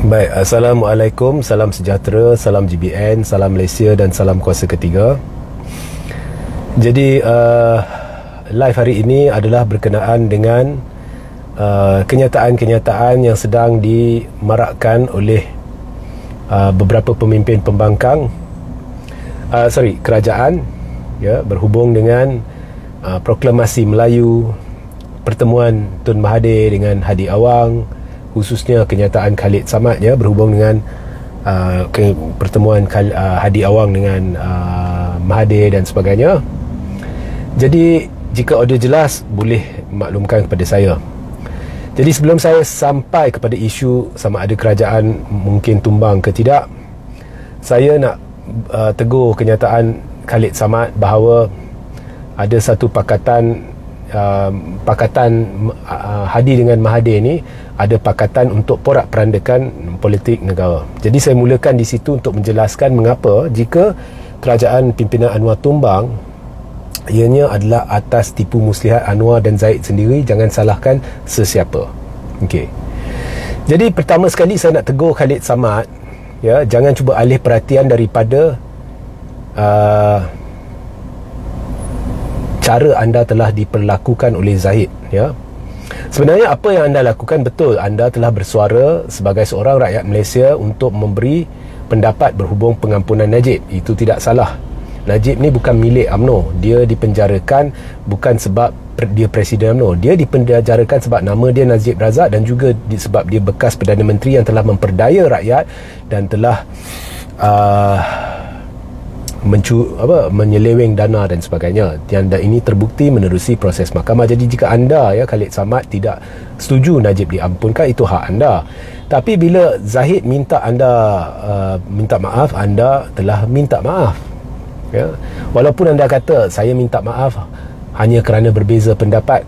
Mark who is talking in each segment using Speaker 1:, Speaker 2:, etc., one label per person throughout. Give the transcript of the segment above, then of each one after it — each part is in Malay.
Speaker 1: Baik, Assalamualaikum, salam sejahtera, salam GBN, salam Malaysia dan salam kuasa ketiga. Jadi live hari ini adalah berkenaan dengan kenyataan-kenyataan yang sedang dimarakkan oleh beberapa pemimpin pembangkang kerajaan, ya, berhubung dengan proklamasi Melayu, pertemuan Tun Mahathir dengan Hadi Awang, khususnya kenyataan Khalid Samad, ya, berhubung dengan pertemuan Hadi Awang dengan Mahathir dan sebagainya. Jadi jika audio jelas, boleh maklumkan kepada saya. Jadi sebelum saya sampai kepada isu sama ada kerajaan mungkin tumbang ke tidak, saya nak tegur kenyataan Khalid Samad bahawa ada satu pakatan Hadi dengan Mahathir ni ada pakatan untuk porak-perandakan politik negara. Jadi saya mulakan di situ untuk menjelaskan mengapa jika kerajaan pimpinan Anwar tumbang, ianya adalah atas tipu muslihat Anwar dan Zahid sendiri. Jangan salahkan sesiapa. Okey. Jadi pertama sekali saya nak tegur Khalid Samad, ya, jangan cuba alih perhatian daripada cara anda telah diperlakukan oleh Zahid, ya. Sebenarnya apa yang anda lakukan betul. Anda telah bersuara sebagai seorang rakyat Malaysia untuk memberi pendapat berhubung pengampunan Najib. Itu tidak salah. Najib ni bukan milik UMNO. Dia dipenjarakan bukan sebab dia Presiden UMNO. Dia dipenjarakan sebab nama dia Najib Razak, dan juga sebab dia bekas Perdana Menteri yang telah memperdaya rakyat dan telah menyeleweng dana dan sebagainya. Dan ini terbukti menerusi proses mahkamah. Jadi jika anda, ya, Khalid Samad tidak setuju Najib diampunkan, itu hak anda. Tapi bila Zahid minta anda minta maaf, anda telah minta maaf, ya. Walaupun anda kata saya minta maaf hanya kerana berbeza pendapat,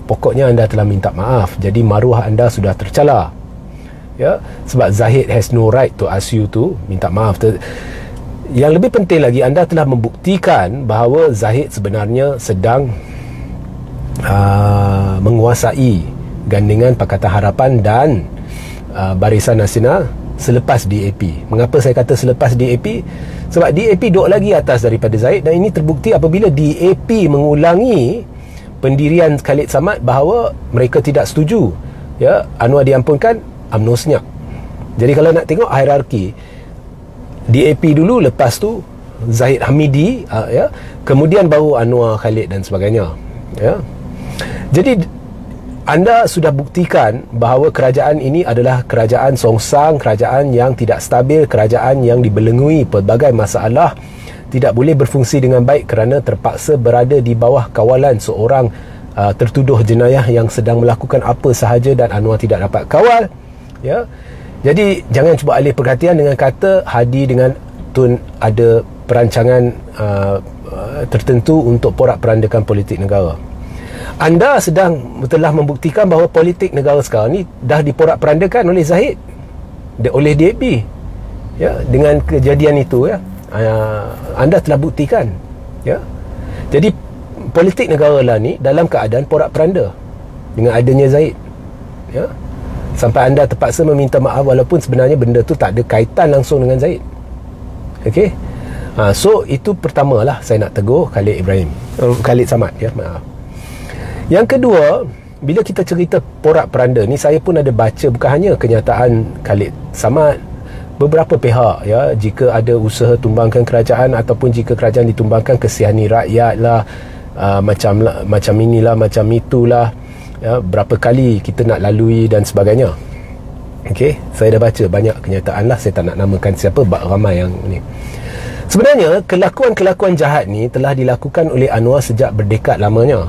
Speaker 1: pokoknya anda telah minta maaf. Jadi maruah anda sudah tercela, ya, sebab Zahid has no right to ask you to minta maaf. Yang lebih penting lagi, anda telah membuktikan bahawa Zahid sebenarnya sedang menguasai gandingan Pakatan Harapan dan Barisan Nasional selepas DAP. Mengapa saya kata selepas DAP? Sebab DAP duduk lagi atas daripada Zahid, dan ini terbukti apabila DAP mengulangi pendirian Khalid Samad bahawa mereka tidak setuju, ya, Anwar diampunkan, UMNO senyap. Jadi kalau nak tengok hierarki, DAP dulu, lepas tu Zahid Hamidi, ya, kemudian baru Anwar, Khalid dan sebagainya, ya. Jadi anda sudah buktikan bahawa kerajaan ini adalah kerajaan songsang, kerajaan yang tidak stabil, kerajaan yang dibelengui pelbagai masalah, tidak boleh berfungsi dengan baik kerana terpaksa berada di bawah kawalan seorang tertuduh jenayah yang sedang melakukan apa sahaja dan Anwar tidak dapat kawal, ya. Jadi jangan cuba alih perhatian dengan kata Hadi dengan Tun ada perancangan tertentu untuk porak-perandakan politik negara. Anda telah membuktikan bahawa politik negara sekarang ni dah diporak-perandakan oleh Zahid, oleh DAP, ya, dengan kejadian itu, ya. Anda telah buktikan, ya. Jadi politik negara lah ni dalam keadaan porak-peranda dengan adanya Zahid, ya. Sampai anda terpaksa meminta maaf walaupun sebenarnya benda tu tak ada kaitan langsung dengan Zahid. Okey. So itu pertamalah saya nak tegur Khalid Samad, ya, maaf. Yang kedua, bila kita cerita porak-peranda ni, saya pun ada baca bukan hanya kenyataan Khalid Samad, beberapa pihak, ya, jika ada usaha tumbangkan kerajaan ataupun jika kerajaan ditumbangkan, kesihani rakyat lah, macam inilah, macam itulah, ya, berapa kali kita nak lalui dan sebagainya. Okey, saya dah baca banyak kenyataan lah, saya tak nak namakan siapa, ramai yang ni. Sebenarnya kelakuan-kelakuan jahat ni telah dilakukan oleh Anwar sejak berdekad lamanya.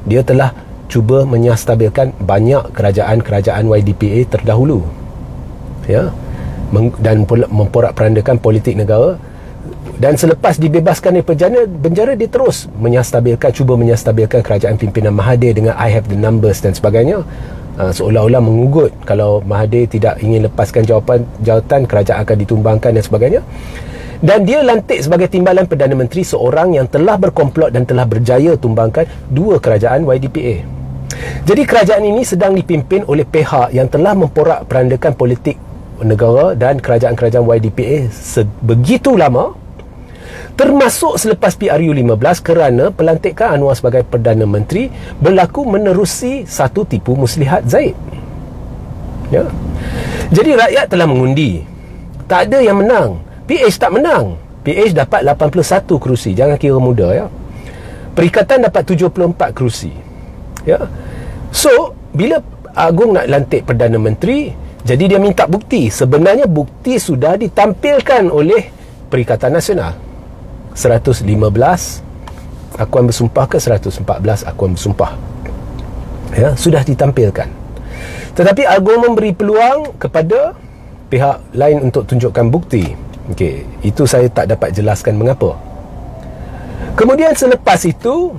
Speaker 1: Dia telah cuba menyastabilkan banyak kerajaan-kerajaan YDPA terdahulu, ya, dan memporak-perandakan politik negara. Dan selepas dibebaskan dari penjara, dia terus cuba menyastabilkan kerajaan pimpinan Mahathir dengan I have the numbers dan sebagainya, seolah-olah mengugut kalau Mahathir tidak ingin lepaskan jawatan, kerajaan akan ditumbangkan dan sebagainya. Dan dia lantik sebagai timbalan Perdana Menteri seorang yang telah berkomplot dan telah berjaya tumbangkan dua kerajaan YDPA. Jadi kerajaan ini sedang dipimpin oleh pihak yang telah memporak-perandakan politik negara dan kerajaan-kerajaan YDPA sebegitu lama, termasuk selepas PRU 15, kerana pelantikan Anwar sebagai Perdana Menteri berlaku menerusi satu tipu muslihat Zahid. Ya. Jadi rakyat telah mengundi. Tak ada yang menang. PH tak menang. PH dapat 81 kerusi. Jangan kira muda, ya. Perikatan dapat 74 kerusi. Ya. So, bila Agong nak lantik Perdana Menteri, jadi dia minta bukti. Sebenarnya bukti sudah ditampilkan oleh Perikatan Nasional. 115 akuan bersumpah ke 114 akuan bersumpah. Ya, sudah ditampilkan. Tetapi Agong memberi peluang kepada pihak lain untuk tunjukkan bukti. Okey, itu saya tak dapat jelaskan mengapa. Kemudian selepas itu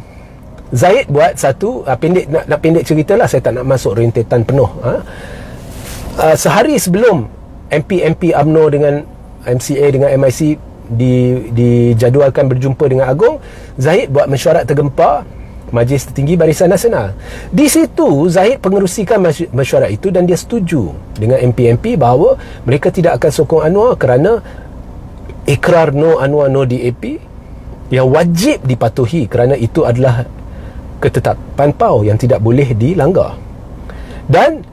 Speaker 1: Zahid buat satu pendek, nak pendek ceritalah, saya tak nak masuk rentetan penuh. Sehari sebelum MP UMNO dengan MCA dengan MIC dijadualkan berjumpa dengan Agong, Zahid buat mesyuarat tergempar Majlis Tertinggi Barisan Nasional. Di situ Zahid pengerusikan mesyuarat itu dan dia setuju dengan MP bahawa mereka tidak akan sokong Anwar kerana ikrar no Anwar no DAP yang wajib dipatuhi kerana itu adalah ketetapan PAU yang tidak boleh dilanggar. Dan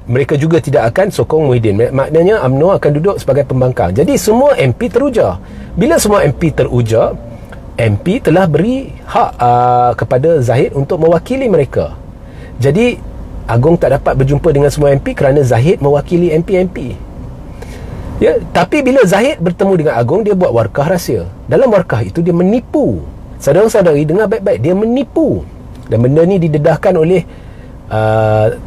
Speaker 1: mereka juga tidak akan sokong Muhyiddin. Maknanya UMNO akan duduk sebagai pembangkang. Jadi semua MP teruja. Bila semua MP teruja, MP telah beri hak kepada Zahid untuk mewakili mereka. Jadi Agong tak dapat berjumpa dengan semua MP kerana Zahid mewakili MP. Ya, tapi bila Zahid bertemu dengan Agong, dia buat warkah rahsia. Dalam warkah itu dia menipu. Saudara-saudari dengar baik-baik, dia menipu. Dan benda ni didedahkan oleh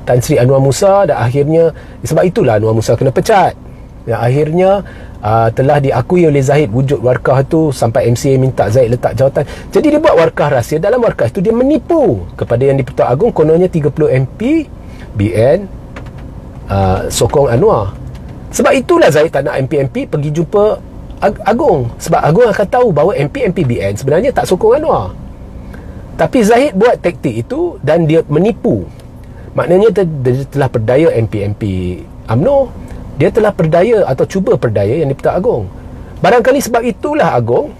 Speaker 1: Tan Sri Anwar Musa, dan akhirnya sebab itulah Anwar Musa kena pecat. Dan akhirnya telah diakui oleh Zahid wujud warkah tu sampai MCA minta Zahid letak jawatan. Jadi dia buat warkah rahsia. Dalam warkah itu dia menipu kepada Yang di-Pertuan Agong, kononnya 30 MP BN sokong Anwar. Sebab itulah Zahid tak nak MP pergi jumpa Agong, sebab Agong akan tahu bahawa MP BN sebenarnya tak sokong Anwar. Tapi Zahid buat taktik itu dan dia menipu. Maknanya dia telah perdaya MP UMNO, dia telah perdaya atau cuba perdaya Yang di-Pertuan Agong. Barangkali sebab itulah Agong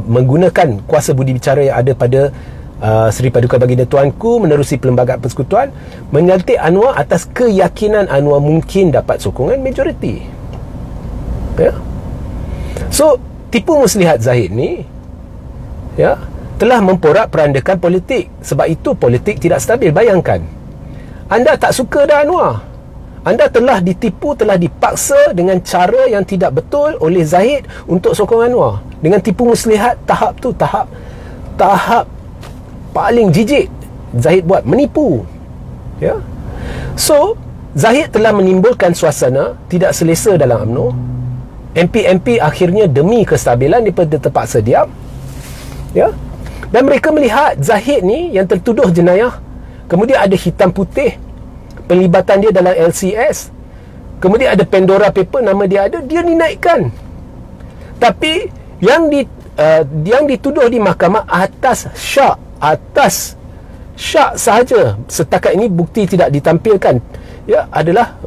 Speaker 1: menggunakan kuasa budi bicara yang ada pada Seri Paduka Baginda Tuanku menerusi Perlembagaan Persekutuan, menyantik Anwar atas keyakinan Anwar mungkin dapat sokongan majoriti. Ya. So, tipu muslihat Zahid ni, ya, telah memporak-perandakan politik. Sebab itu politik tidak stabil. Bayangkan, anda tak suka dah Anwar, anda telah ditipu, telah dipaksa dengan cara yang tidak betul oleh Zahid untuk sokong Anwar. Dengan tipu muslihat, tahap tu tahap paling jijik Zahid buat, menipu. Ya. So, Zahid telah menimbulkan suasana tidak selesa dalam UMNO. MP akhirnya demi kestabilan mereka terpaksa diam. Ya. Dan mereka melihat Zahid ni yang tertuduh jenayah, kemudian ada hitam putih penlibatan dia dalam LCS, kemudian ada Pandora Paper, nama dia ada, dia dinaikkan. Tapi yang dituduh di mahkamah atas syak sahaja, setakat ini bukti tidak ditampilkan, ya, adalah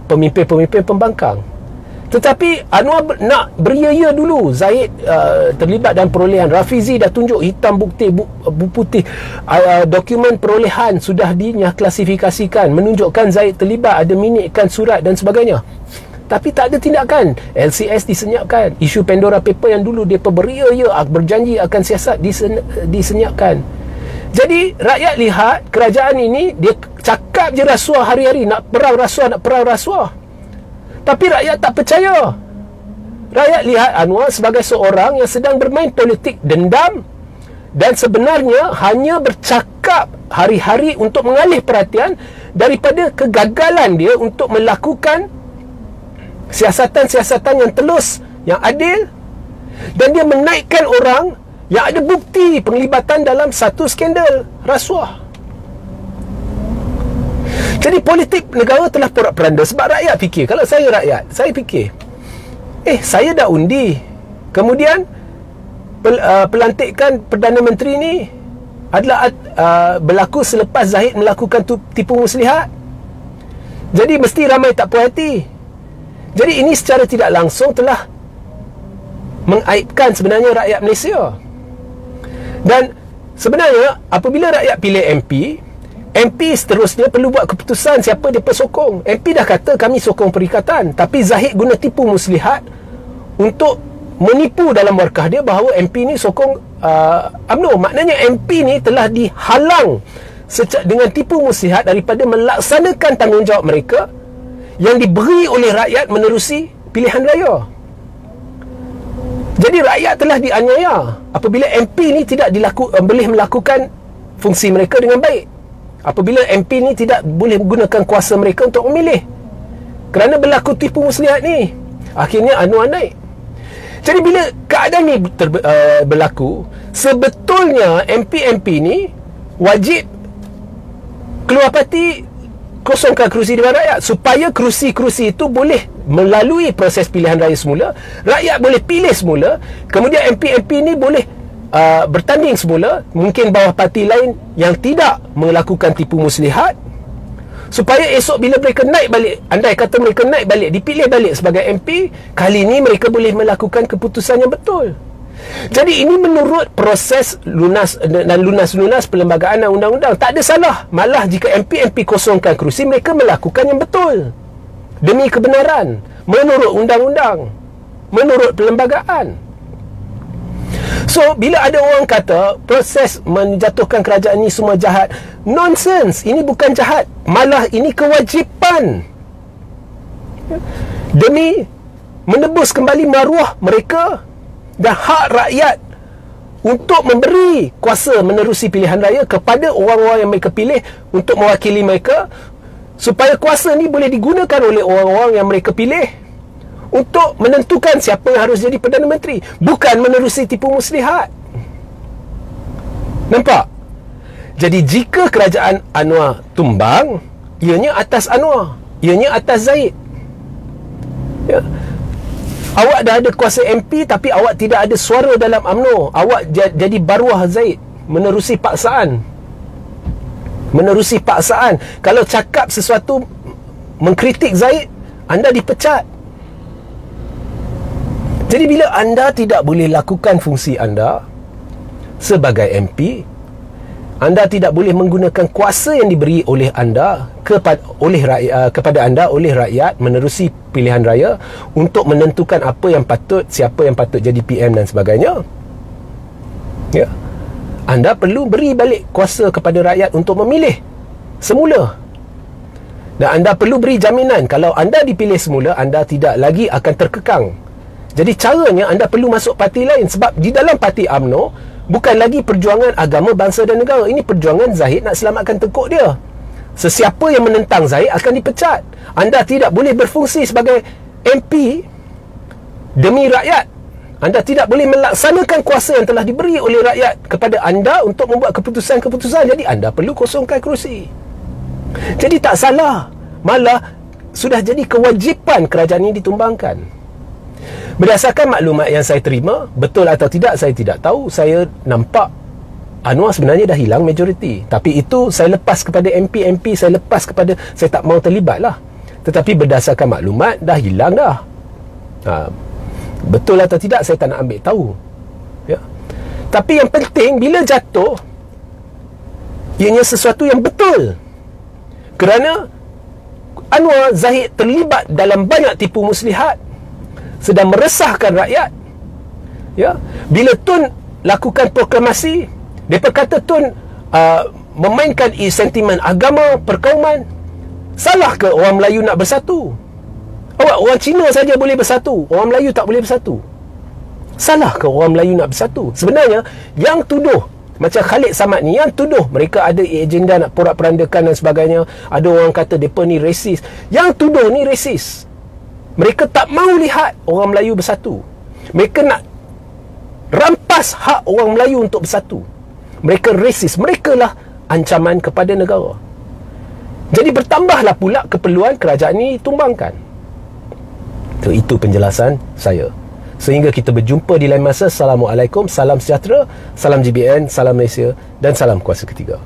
Speaker 1: pemimpin-pemimpin pembangkang. Tetapi Anwar nak beria-ia dulu Zahid terlibat dalam perolehan. Rafizi dah tunjuk hitam bukti putih, dokumen perolehan sudah klasifikasikan, menunjukkan Zahid terlibat, ada minitkan surat dan sebagainya. Tapi tak ada tindakan. LCS disenyapkan. Isu Pandora Paper yang dulu dia beria-ia berjanji akan siasat disenyapkan. Jadi rakyat lihat kerajaan ini, dia cakap je rasuah hari-hari, nak perang rasuah. Tapi rakyat tak percaya. Rakyat lihat Anwar sebagai seorang yang sedang bermain politik dendam dan sebenarnya hanya bercakap hari-hari untuk mengalih perhatian daripada kegagalan dia untuk melakukan siasatan-siasatan yang telus, yang adil, dan dia menaikkan orang yang ada bukti penglibatan dalam satu skandal rasuah. Jadi politik negara telah porak-peranda. Sebab rakyat fikir, kalau saya rakyat, saya fikir, saya dah undi, kemudian pelantikan Perdana Menteri ni adalah berlaku selepas Zahid melakukan tipu muslihat. Jadi mesti ramai tak puas hati. Jadi ini secara tidak langsung telah mengaibkan sebenarnya rakyat Malaysia. Dan sebenarnya apabila rakyat pilih MP seterusnya perlu buat keputusan siapa dia sokong. MP dah kata kami sokong perikatan, tapi Zahid guna tipu muslihat untuk menipu dalam markah dia bahawa MP ni sokong UMNO. Maknanya MP ni telah dihalang dengan tipu muslihat daripada melaksanakan tanggungjawab mereka yang diberi oleh rakyat menerusi pilihan raya. Jadi rakyat telah dianiaya apabila MP ni tidak boleh melakukan fungsi mereka dengan baik. Apabila MP ni tidak boleh menggunakan kuasa mereka untuk memilih. Kerana berlaku tipu muslihat ni, akhirnya UNWR naik. Jadi bila keadaan ni berlaku, sebetulnya MP ni wajib keluar parti, kosongkan kerusi dewan rakyat, supaya kerusi-kerusi itu boleh melalui proses pilihan raya semula, rakyat boleh pilih semula, kemudian MP ni boleh bertanding semula, mungkin bawah parti lain yang tidak melakukan tipu muslihat, supaya esok bila mereka naik balik, andai kata mereka naik balik, dipilih balik sebagai MP, kali ini mereka boleh melakukan keputusan yang betul. Jadi ini menurut proses lunas perlembagaan dan undang-undang. Tak ada salah. Malah jika MP kosongkan kerusi, mereka melakukan yang betul demi kebenaran, menurut undang-undang, menurut perlembagaan. So, bila ada orang kata proses menjatuhkan kerajaan ini semua jahat, nonsense. Ini bukan jahat, malah ini kewajipan demi menebus kembali maruah mereka dan hak rakyat untuk memberi kuasa menerusi pilihan raya kepada orang-orang yang mereka pilih untuk mewakili mereka, supaya kuasa ni boleh digunakan oleh orang-orang yang mereka pilih untuk menentukan siapa yang harus jadi Perdana Menteri, bukan menerusi tipu muslihat. Nampak? Jadi jika kerajaan UNWR tumbang, ianya atas UNWR, ianya atas Zahid. Ya. Awak dah ada kuasa MP, tapi awak tidak ada suara dalam UMNO. Awak jadi baruah Zahid, menerusi paksaan. Menerusi paksaan. Kalau cakap sesuatu mengkritik Zahid, anda dipecat. Jadi bila anda tidak boleh lakukan fungsi anda sebagai MP, anda tidak boleh menggunakan kuasa yang diberi oleh anda kepada anda oleh rakyat menerusi pilihan raya untuk menentukan apa yang patut, siapa yang patut jadi PM dan sebagainya. Ya. Anda perlu beri balik kuasa kepada rakyat untuk memilih semula. Dan anda perlu beri jaminan kalau anda dipilih semula, anda tidak lagi akan terkekang. Jadi caranya anda perlu masuk parti lain, sebab di dalam parti UMNO bukan lagi perjuangan agama, bangsa dan negara. Ini perjuangan Zahid nak selamatkan tekuk dia. Sesiapa yang menentang Zahid akan dipecat. Anda tidak boleh berfungsi sebagai MP demi rakyat. Anda tidak boleh melaksanakan kuasa yang telah diberi oleh rakyat kepada anda untuk membuat keputusan-keputusan. Jadi anda perlu kosongkan kerusi. Jadi tak salah, malah sudah jadi kewajipan kerajaan ini ditumbangkan. Berdasarkan maklumat yang saya terima, betul atau tidak saya tidak tahu. Saya nampak UNWR sebenarnya dah hilang majoriti, tapi itu saya lepas kepada MP, saya lepas kepada, saya tak mau terlibat lah. Tetapi berdasarkan maklumat dah hilang dah. Betul atau tidak saya tak nak ambil tahu, ya. Tapi yang penting bila jatuh, ianya sesuatu yang betul. Kerana Anwar Zahid terlibat dalam banyak tipu muslihat, sedang meresahkan rakyat, ya. Bila Tun lakukan proklamasi, mereka kata Tun memainkan sentimen agama, perkauman. Salah ke orang Melayu nak bersatu? Orang Cina saja boleh bersatu, orang Melayu tak boleh bersatu. Salah ke orang Melayu nak bersatu? Sebenarnya yang tuduh macam Khalid Samad ni, yang tuduh mereka ada agenda nak porak-perandakan dan sebagainya, ada orang kata mereka ni resis. Yang tuduh ni resis. Mereka tak mau lihat orang Melayu bersatu. Mereka nak rampas hak orang Melayu untuk bersatu. Mereka resis. Mereka lah ancaman kepada negara. Jadi bertambahlah pula keperluan kerajaan ini tumbangkan. Itu penjelasan saya. Sehingga kita berjumpa di lain masa. Assalamualaikum, salam sejahtera, salam GBN, salam Malaysia dan salam kuasa ketiga.